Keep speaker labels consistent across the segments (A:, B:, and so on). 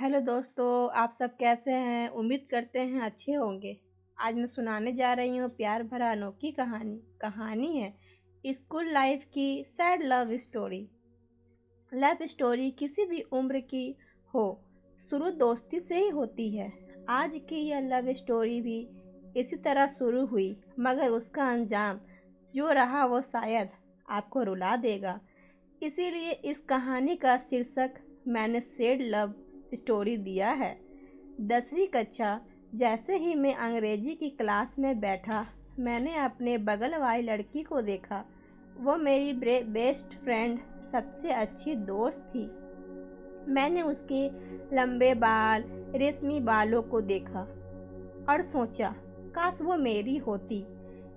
A: Hello दोस्तों, आप सब कैसे हैं? उम्मीद करते हैं अच्छे होंगे। आज मैं सुनाने जा रही हूँ प्यार भरा अनोखी कहानी है स्कूल लाइफ की sad love story. Love story किसी भी उम्र की हो, शुरू दोस्ती से ही होती है। आज की यह लव स्टोरी भी इसी तरह शुरू हुई, मगर उसका अंजाम जो रहा वो शायद आपको रुला देगा। इसीलिए इस कहानी का शीर्षक मैंने सैड लव स्टोरी दिया है। 10वीं कक्षा जैसे ही मैं अंग्रेजी की क्लास में बैठा, मैंने अपने बगल वाली लड़की को देखा। वो मेरी बेस्ट फ्रेंड, सबसे अच्छी दोस्त थी। मैंने उसके लंबे बाल, रेशमी बालों को देखा और सोचा काश वो मेरी होती,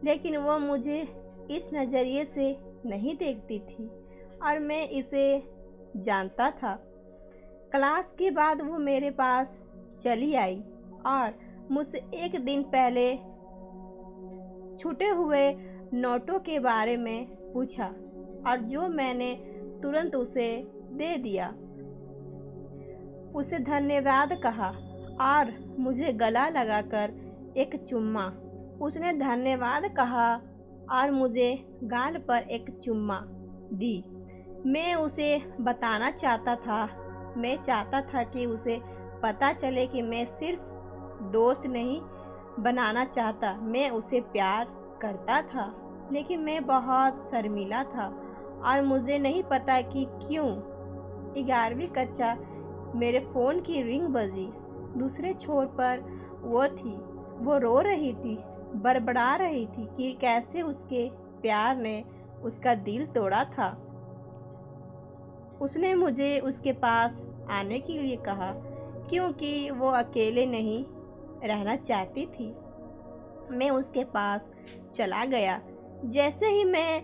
A: लेकिन वो मुझे इस नज़रिए से नहीं देखती थी और मैं इसे जानता था। क्लास के बाद वो मेरे पास चली आई और मुझसे एक दिन पहले छूटे हुए नोटों के बारे में पूछा और जो मैंने तुरंत उसे दे दिया। उसे धन्यवाद कहा और मुझे गला लगाकर एक चुम्मा। उसने धन्यवाद कहा और मुझे गाल पर एक चुम्मा दी। मैं उसे बताना चाहता था, मैं चाहता था कि उसे पता चले कि मैं सिर्फ दोस्त नहीं बनाना चाहता, मैं उसे प्यार करता था। लेकिन मैं बहुत शर्मीला था और मुझे नहीं पता कि क्यों। 11वीं कक्षा, मेरे फ़ोन की रिंग बजी। दूसरे छोर पर वो थी। वो रो रही थी, बड़बड़ा रही थी कि कैसे उसके प्यार ने उसका दिल तोड़ा था। उसने मुझे उसके पास आने के लिए कहा क्योंकि वो अकेले नहीं रहना चाहती थी। मैं उसके पास चला गया। जैसे ही मैं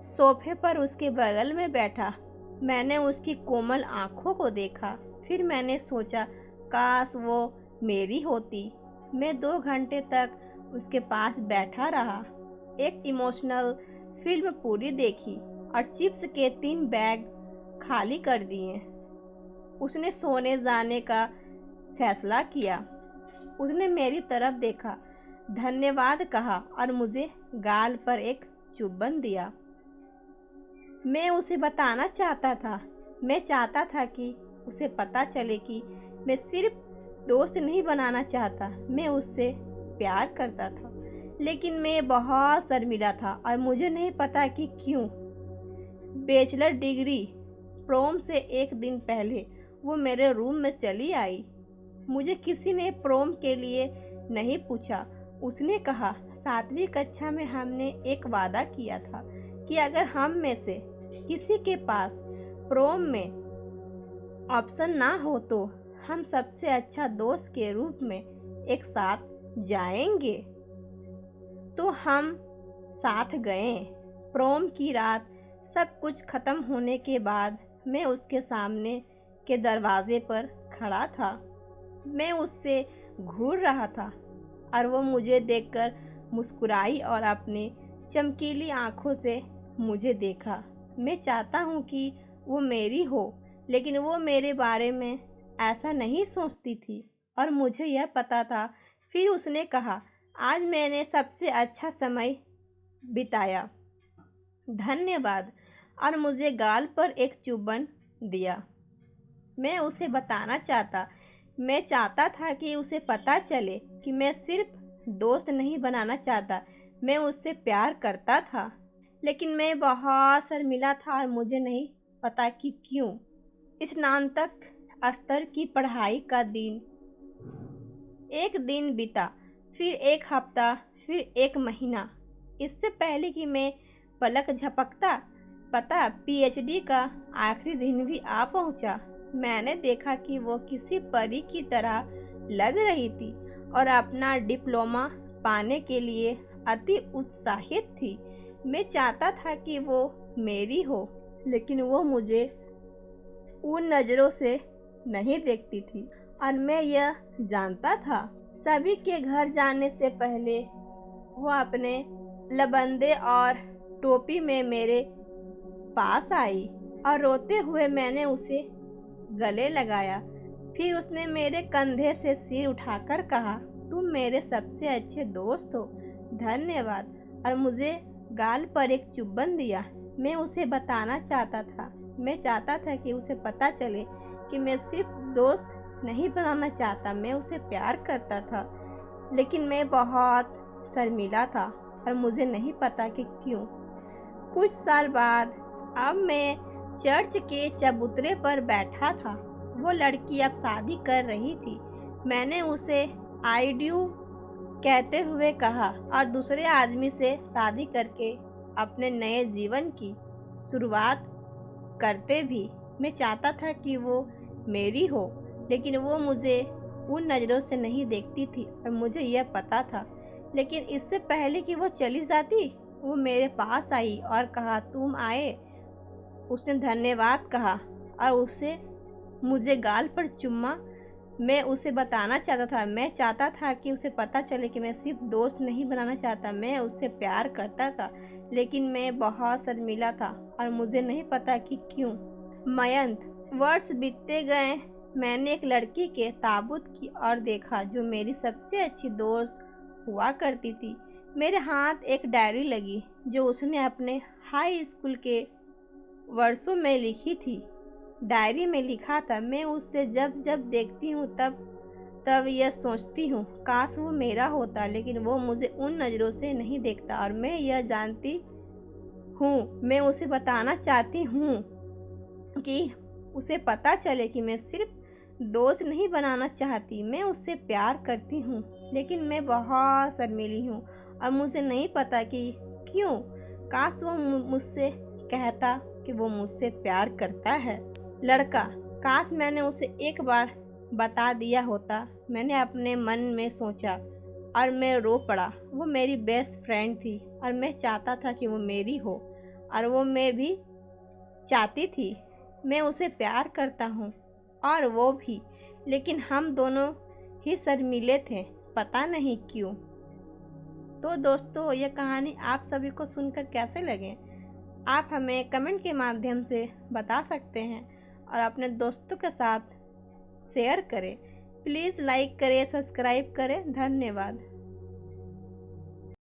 A: सोफे पर उसके बगल में बैठा, मैंने उसकी कोमल आँखों को देखा। फिर मैंने सोचा काश वो मेरी होती। मैं 2 घंटे तक उसके पास बैठा रहा, एक इमोशनल फिल्म पूरी देखी और चिप्स के 3 बैग खाली कर दिए। उसने सोने जाने का फैसला किया। उसने मेरी तरफ देखा, धन्यवाद कहा और मुझे गाल पर एक चुम्बन दिया। मैं उसे बताना चाहता था, मैं चाहता था कि उसे पता चले कि मैं सिर्फ दोस्त नहीं बनाना चाहता, मैं उससे प्यार करता था। लेकिन मैं बहुत शर्मिला था और मुझे नहीं पता कि क्यों। बैचलर डिग्री प्रोम से एक दिन पहले वो मेरे रूम में चली आई। मुझे किसी ने प्रोम के लिए नहीं पूछा। उसने कहा 7वीं कक्षा में हमने एक वादा किया था कि अगर हम में से किसी के पास प्रोम में ऑप्शन ना हो तो हम सबसे अच्छा दोस्त के रूप में एक साथ जाएंगे। तो हम साथ गए। प्रोम की रात सब कुछ खत्म होने के बाद मैं उसके सामने के दरवाजे पर खड़ा था। मैं उससे घूर रहा था और वो मुझे देखकर मुस्कुराई और अपने चमकीली आंखों से मुझे देखा। मैं चाहता हूँ कि वो मेरी हो, लेकिन वो मेरे बारे में ऐसा नहीं सोचती थी और मुझे यह पता था। फिर उसने कहा आज मैंने सबसे अच्छा समय बिताया, धन्यवाद, और मुझे गाल पर एक चुम्बन दिया। मैं उसे बताना चाहता, मैं चाहता था कि उसे पता चले कि मैं सिर्फ दोस्त नहीं बनाना चाहता, मैं उससे प्यार करता था। लेकिन मैं बहुत शर्मिला था और मुझे नहीं पता कि क्यों। स्नातक स्तर की पढ़ाई का दिन एक दिन बीता, फिर एक हफ्ता, फिर एक महीना। इससे पहले कि मैं पलक झपकता, पता पीएचडी का आखिरी दिन भी आ पहुंचा। मैंने देखा कि वो किसी परी की तरह लग रही थी और अपना डिप्लोमा पाने के लिए अति उत्साहित थी। मैं चाहता था कि वो मेरी हो, लेकिन वो मुझे उन नज़रों से नहीं देखती थी और मैं यह जानता था। सभी के घर जाने से पहले वो अपने लबंदे और टोपी में मेरे पास आई और रोते हुए मैंने उसे गले लगाया। फिर उसने मेरे कंधे से सिर उठाकर कहा, तुम मेरे सबसे अच्छे दोस्त हो, धन्यवाद, और मुझे गाल पर एक चुम्बन दिया। मैं उसे बताना चाहता था, मैं चाहता था कि उसे पता चले कि मैं सिर्फ दोस्त नहीं बनाना चाहता, मैं उसे प्यार करता था। लेकिन मैं बहुत शर्मिला था और मुझे नहीं पता कि क्यों। कुछ साल बाद अब मैं चर्च के चबूतरे पर बैठा था। वो लड़की अब शादी कर रही थी। मैंने उसे आई डू कहते हुए कहा और दूसरे आदमी से शादी करके अपने नए जीवन की शुरुआत करते भी। मैं चाहता था कि वो मेरी हो, लेकिन वो मुझे उन नज़रों से नहीं देखती थी और मुझे यह पता था। लेकिन इससे पहले कि वो चली जाती, वो मेरे पास आई और कहा, तुम आए। उसने धन्यवाद कहा और उसे मुझे गाल पर चुम्मा। मैं उसे बताना चाहता था, मैं चाहता था कि उसे पता चले कि मैं सिर्फ दोस्त नहीं बनाना चाहता, मैं उससे प्यार करता था। लेकिन मैं बहुत शर्मिला था और मुझे नहीं पता कि क्यों। मयंक, वर्ष बीतते गए। मैंने एक लड़की के ताबूत की ओर देखा जो मेरी सबसे अच्छी दोस्त हुआ करती थी। मेरे हाथ एक डायरी लगी जो उसने अपने हाई स्कूल के वर्षों में लिखी थी। डायरी में लिखा था, मैं उससे जब जब देखती हूँ तब यह सोचती हूँ, काश वो मेरा होता, लेकिन वो मुझे उन नज़रों से नहीं देखता और मैं यह जानती हूँ। मैं उसे बताना चाहती हूँ कि उसे पता चले कि मैं सिर्फ दोस्त नहीं बनाना चाहती, मैं उससे प्यार करती हूँ। लेकिन मैं बहुत शर्मीली हूँ और मुझे नहीं पता कि क्यों। काश वो मुझसे कहता कि वो मुझसे प्यार करता है। लड़का, काश मैंने उसे एक बार बता दिया होता। मैंने अपने मन में सोचा और मैं रो पड़ा। वो मेरी बेस्ट फ्रेंड थी और मैं चाहता था कि वो मेरी हो और वो मैं भी चाहती थी। मैं उसे प्यार करता हूँ और वो भी, लेकिन हम दोनों ही शर्मीले थे, पता नहीं क्यों। तो दोस्तों, ये कहानी आप सभी को सुनकर कैसे लगे, आप हमें कमेंट के माध्यम से बता सकते हैं और अपने दोस्तों के साथ शेयर करें। प्लीज़ लाइक करें, सब्सक्राइब करें। धन्यवाद।